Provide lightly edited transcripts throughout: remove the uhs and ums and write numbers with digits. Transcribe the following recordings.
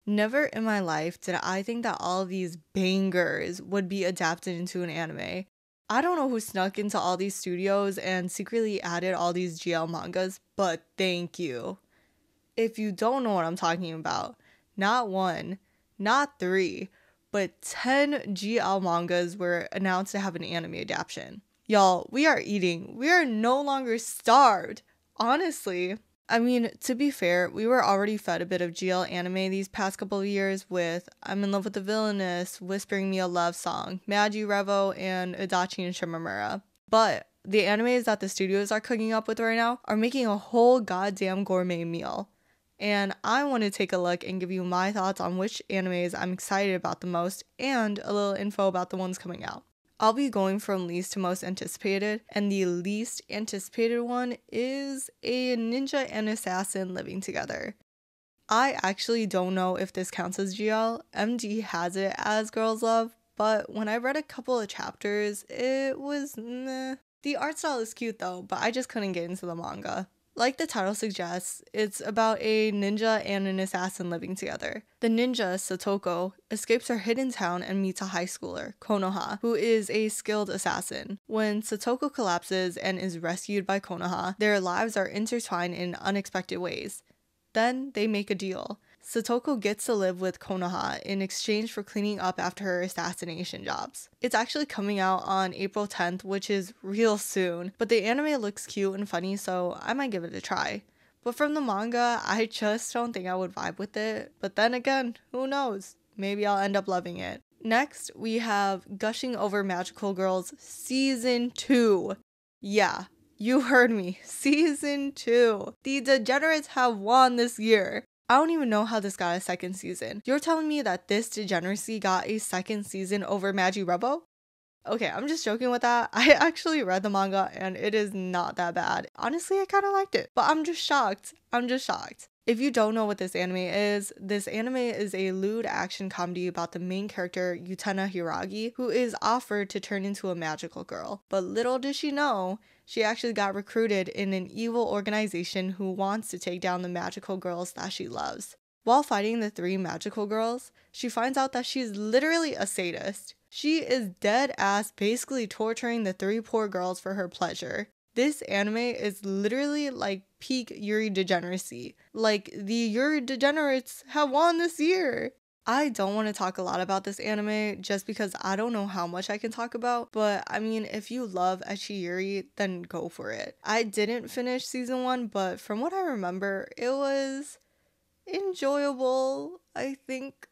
Never in my life did I think that all of these bangers would be adapted into an anime. I don't know who snuck into all these studios and secretly added all these GL mangas, but thank you. If you don't know what I'm talking about, not one, not three, but 10 GL mangas were announced to have an anime adaptation. Y'all, we are eating. We are no longer starved. Honestly. I mean, to be fair, we were already fed a bit of GL anime these past couple of years with I'm in Love with the Villainess, Whispering Me a Love Song, Magi Revo, and Adachi and Shimamura. But the animes that the studios are cooking up with right now are making a whole goddamn gourmet meal. And I want to take a look and give you my thoughts on which animes I'm excited about the most and a little info about the ones coming out. I'll be going from least to most anticipated, and the least anticipated one is a ninja and assassin living together. I actually don't know if this counts as GL. MD has it as Girls Love, but when I read a couple of chapters, it was meh. The art style is cute though, but I just couldn't get into the manga. Like the title suggests, it's about a ninja and an assassin living together. The ninja, Satoko, escapes her hidden town and meets a high schooler, Konoha, who is a skilled assassin. When Satoko collapses and is rescued by Konoha, their lives are intertwined in unexpected ways. Then they make a deal. Satoko gets to live with Konoha in exchange for cleaning up after her assassination jobs. It's actually coming out on April 10th, which is real soon, but the anime looks cute and funny, so I might give it a try. But from the manga, I just don't think I would vibe with it. But then again, who knows? Maybe I'll end up loving it. Next, we have Gushing Over Magical Girls Season 2. Yeah, you heard me. Season 2. The degenerates have won this year. I don't even know how this got a second season. You're telling me that this degeneracy got a second season over Magi Revo? Okay, I'm just joking with that. I actually read the manga and it is not that bad. Honestly, I kind of liked it, but I'm just shocked. If you don't know what this anime is a lewd action comedy about the main character, Utena Hiragi, who is offered to turn into a magical girl. But little does she know, she actually got recruited in an evil organization who wants to take down the magical girls that she loves. While fighting the 3 magical girls, she finds out that she's literally a sadist. She is dead ass basically torturing the 3 poor girls for her pleasure. This anime is literally like peak Yuri degeneracy. Like, the Yuri degenerates have won this year. I don't want to talk a lot about this anime just because I don't know how much I can talk about, but I mean, if you love ecchi Yuri, then go for it. I didn't finish season 1, but from what I remember, it was enjoyable, I think.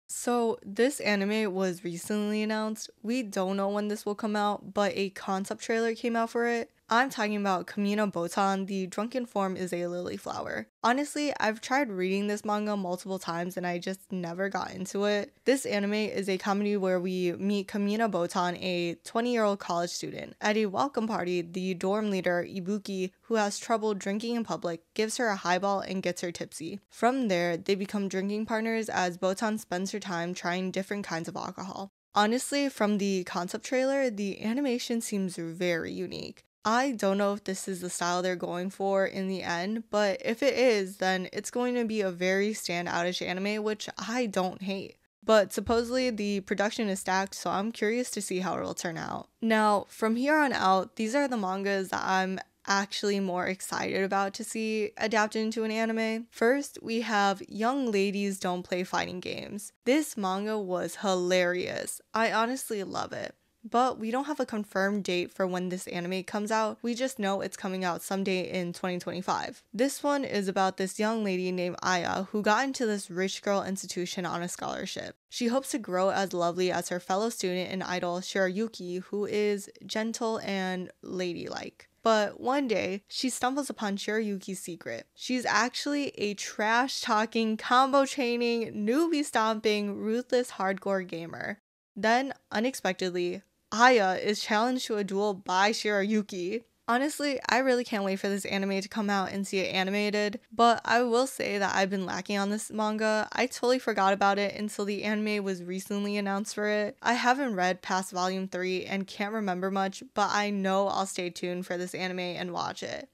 So this anime was recently announced. We don't know when this will come out, but a concept trailer came out for it. I'm talking about Kamina Botan, the drunken form is a lily flower. Honestly, I've tried reading this manga multiple times and I just never got into it. This anime is a comedy where we meet Kamina Botan, a 20-year-old college student. At a welcome party, the dorm leader, Ibuki, who has trouble drinking in public, gives her a highball and gets her tipsy. From there, they become drinking partners as Botan spends her time trying different kinds of alcohol. Honestly, from the concept trailer, the animation seems very unique. I don't know if this is the style they're going for in the end, but if it is, then it's going to be a very standoutish anime, which I don't hate. But supposedly the production is stacked, so I'm curious to see how it will turn out. Now, from here on out, these are the mangas that I'm actually more excited about to see adapted into an anime. First, we have Young Ladies Don't Play Fighting Games. This manga was hilarious. I honestly love it. But we don't have a confirmed date for when this anime comes out. We just know it's coming out someday in 2025. This one is about this young lady named Aya who got into this rich girl institution on a scholarship. She hopes to grow as lovely as her fellow student and idol Shirayuki, who is gentle and ladylike. But one day, she stumbles upon Shirayuki's secret. She's actually a trash-talking, combo-chaining, newbie-stomping, ruthless hardcore gamer. Then, unexpectedly, Aya is challenged to a duel by Shirayuki. Honestly, I really can't wait for this anime to come out and see it animated, but I will say that I've been lacking on this manga. I totally forgot about it until the anime was recently announced for it. I haven't read past volume 3 and can't remember much, but I know I'll stay tuned for this anime and watch it.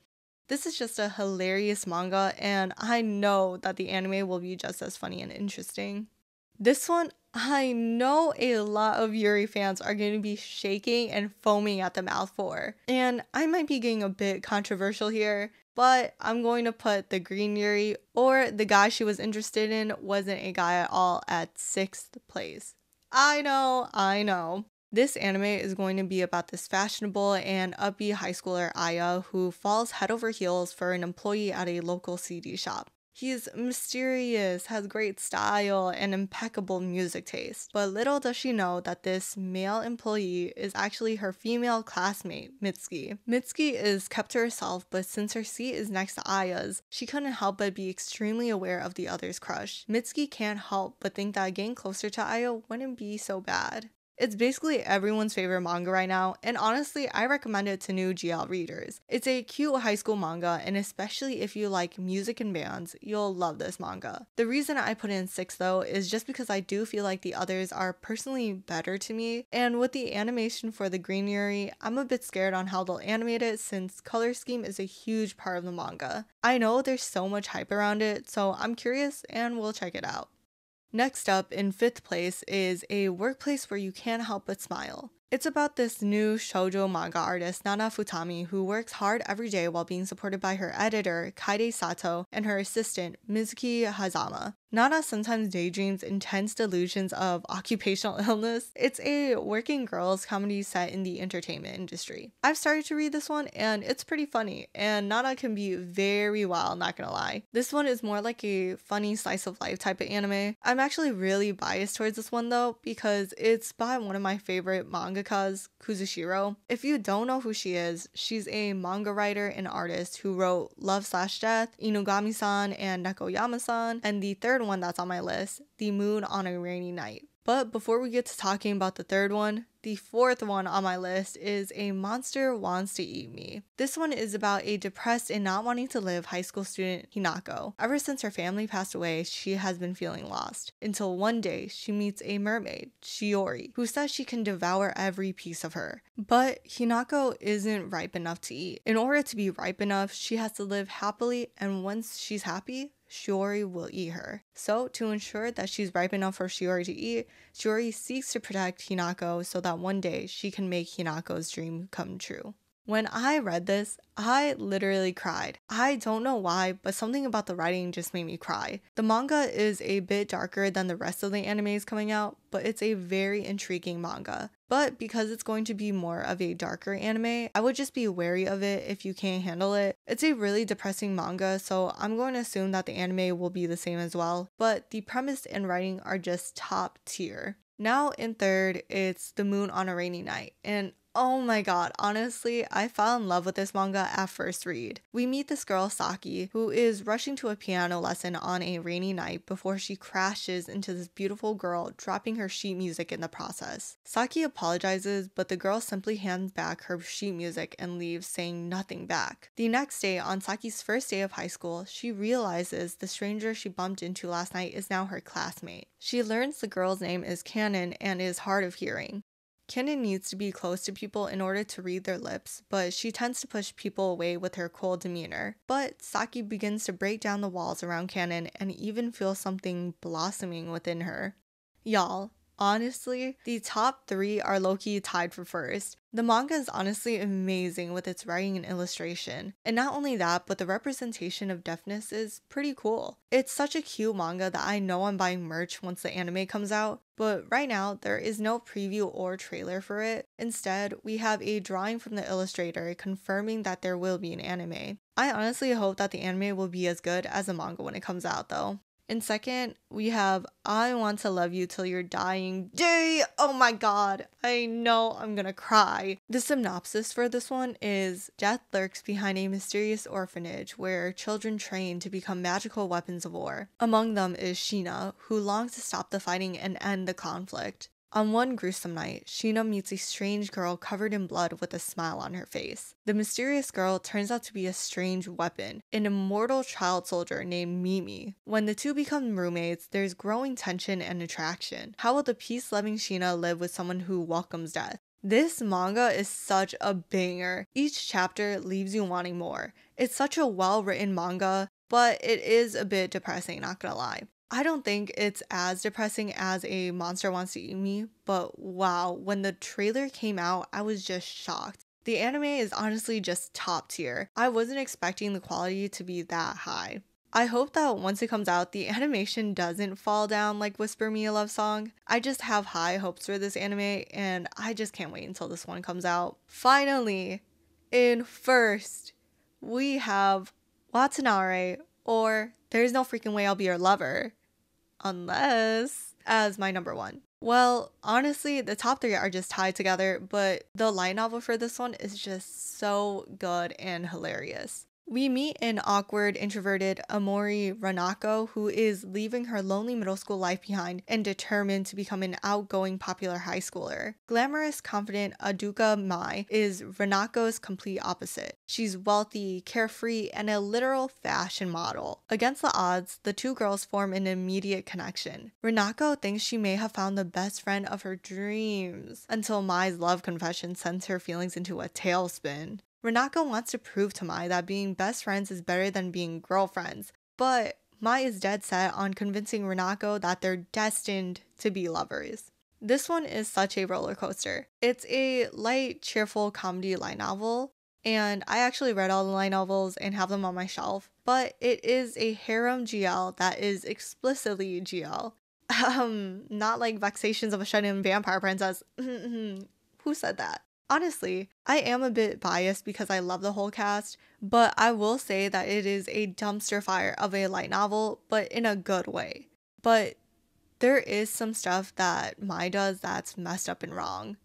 This is just a hilarious manga, and I know that the anime will be just as funny and interesting. This one, I know a lot of Yuri fans are going to be shaking and foaming at the mouth for. And I might be getting a bit controversial here, but I'm going to put the green Yuri, or the guy she was interested in wasn't a guy at all, at 6th place. I know. This anime is going to be about this fashionable and upbeat high schooler Aya who falls head over heels for an employee at a local CD shop. He's mysterious, has great style, and impeccable music taste. But little does she know that this male employee is actually her female classmate, Mitsuki. Mitsuki is kept to herself, but since her seat is next to Aya's, she couldn't help but be extremely aware of the other's crush. Mitsuki can't help but think that getting closer to Aya wouldn't be so bad. It's basically everyone's favorite manga right now, and honestly, I recommend it to new GL readers. It's a cute high school manga, and especially if you like music and bands, you'll love this manga. The reason I put it in 6 though is just because I do feel like the others are personally better to me, and with the animation for the Green Yuri, I'm a bit scared on how they'll animate it since color scheme is a huge part of the manga. I know there's so much hype around it, so I'm curious and we'll check it out. Next up, in 5th place, is A Workplace Where You Can't Help But Smile. It's about this new shoujo manga artist, Nana Futami, who works hard every day while being supported by her editor, Kaide Sato, and her assistant, Mizuki Hazama. Nana sometimes daydreams intense delusions of occupational illness. It's a working girls comedy set in the entertainment industry. I've started to read this one, and it's pretty funny, and Nana can be very wild, not gonna lie. This one is more like a funny slice of life type of anime. I'm actually really biased towards this one though, because it's by one of my favorite mangakas, Kuzushiro. If you don't know who she is, she's a manga writer and artist who wrote Love/Death, Inugami-san, and Nekoyama-san, and the third one that's on my list, The Moon on a Rainy Night. But before we get to talking about the third one, the fourth one on my list is A Monster Wants to Eat Me. This one is about a depressed and not wanting to live high school student Hinako. Ever since her family passed away, she has been feeling lost. Until one day, she meets a mermaid, Shiori, who says she can devour every piece of her. But Hinako isn't ripe enough to eat. In order to be ripe enough, she has to live happily, and once she's happy, Shiori will eat her. So, to ensure that she's ripe enough for Shiori to eat, Shiori seeks to protect Hinako so that one day she can make Hinako's dream come true. When I read this, I literally cried. I don't know why, but something about the writing just made me cry. The manga is a bit darker than the rest of the animes coming out, but it's a very intriguing manga. But because it's going to be more of a darker anime, I would just be wary of it if you can't handle it. It's a really depressing manga, so I'm going to assume that the anime will be the same as well, but the premise and writing are just top tier. Now in third, it's The Moon on a Rainy Night, and oh my god, honestly, I fell in love with this manga at first read. We meet this girl, Saki, who is rushing to a piano lesson on a rainy night before she crashes into this beautiful girl, dropping her sheet music in the process. Saki apologizes, but the girl simply hands back her sheet music and leaves, saying nothing back. The next day, on Saki's first day of high school, she realizes the stranger she bumped into last night is now her classmate. She learns the girl's name is Kanon and is hard of hearing. Kanon needs to be close to people in order to read their lips, but she tends to push people away with her cold demeanor. But Saki begins to break down the walls around Kanon and even feels something blossoming within her. Y'all, honestly, the top 3 are low-key tied for first. The manga is honestly amazing with its writing and illustration. And not only that, but the representation of deafness is pretty cool. It's such a cute manga that I know I'm buying merch once the anime comes out, but right now there is no preview or trailer for it. Instead, we have a drawing from the illustrator confirming that there will be an anime. I honestly hope that the anime will be as good as the manga when it comes out though. In second, we have I Want to Love You Till You're Dying Day. Oh my god, I know I'm gonna cry. The synopsis for this one is death lurks behind a mysterious orphanage where children train to become magical weapons of war. Among them is Sheena, who longs to stop the fighting and end the conflict. On one gruesome night, Sheena meets a strange girl covered in blood with a smile on her face. The mysterious girl turns out to be a strange weapon, an immortal child soldier named Mimi. When the two become roommates, there's growing tension and attraction. How will the peace-loving Sheena live with someone who welcomes death? This manga is such a banger. Each chapter leaves you wanting more. It's such a well-written manga, but it is a bit depressing, not gonna lie. I don't think it's as depressing as a Monster Wants to Eat Me, but wow, when the trailer came out, I was just shocked. The anime is honestly just top tier. I wasn't expecting the quality to be that high. I hope that once it comes out, the animation doesn't fall down like Whisper Me a Love Song. I just have high hopes for this anime, and I just can't wait until this one comes out. Finally, in first, we have Watanabe, or There's No Freaking Way I'll Be Your Lover, unless as my number one. Well, honestly, the top three are just tied together, but the light novel for this one is just so good and hilarious. We meet an awkward, introverted Amori Ranako who is leaving her lonely middle school life behind and determined to become an outgoing, popular high schooler. Glamorous, confident Aduka Mai is Ranako's complete opposite. She's wealthy, carefree, and a literal fashion model. Against the odds, the two girls form an immediate connection. Ranako thinks she may have found the best friend of her dreams, until Mai's love confession sends her feelings into a tailspin. Ranako wants to prove to Mai that being best friends is better than being girlfriends, but Mai is dead set on convincing Ranako that they're destined to be lovers. This one is such a roller coaster. It's a light, cheerful comedy light novel, and I actually read all the light novels and have them on my shelf, but it is a harem GL that is explicitly GL. Not like Vexations of a Shut-In Vampire Princess. Who said that? Honestly, I am a bit biased because I love the whole cast, but I will say that it is a dumpster fire of a light novel, but in a good way. But there is some stuff that Mai does that's messed up and wrong.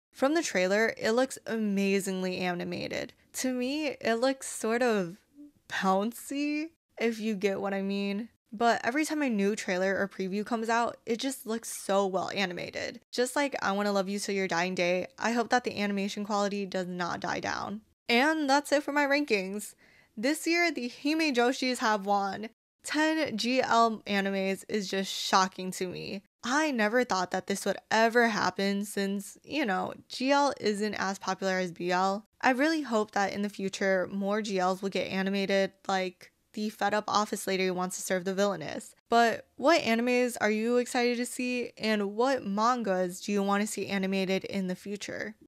From the trailer, it looks amazingly animated. To me, it looks sort of bouncy, if you get what I mean. But every time a new trailer or preview comes out, it just looks so well animated. Just like I Wanna Love You Till Your Dying Day, I hope that the animation quality does not die down. And that's it for my rankings. This year, the Himejoshis have won. 10 GL animes is just shocking to me. I never thought that this would ever happen since, GL isn't as popular as BL. I really hope that in the future, more GLs will get animated, like the fed up office lady who wants to serve the villainess. But what animes are you excited to see, and what mangas do you want to see animated in the future?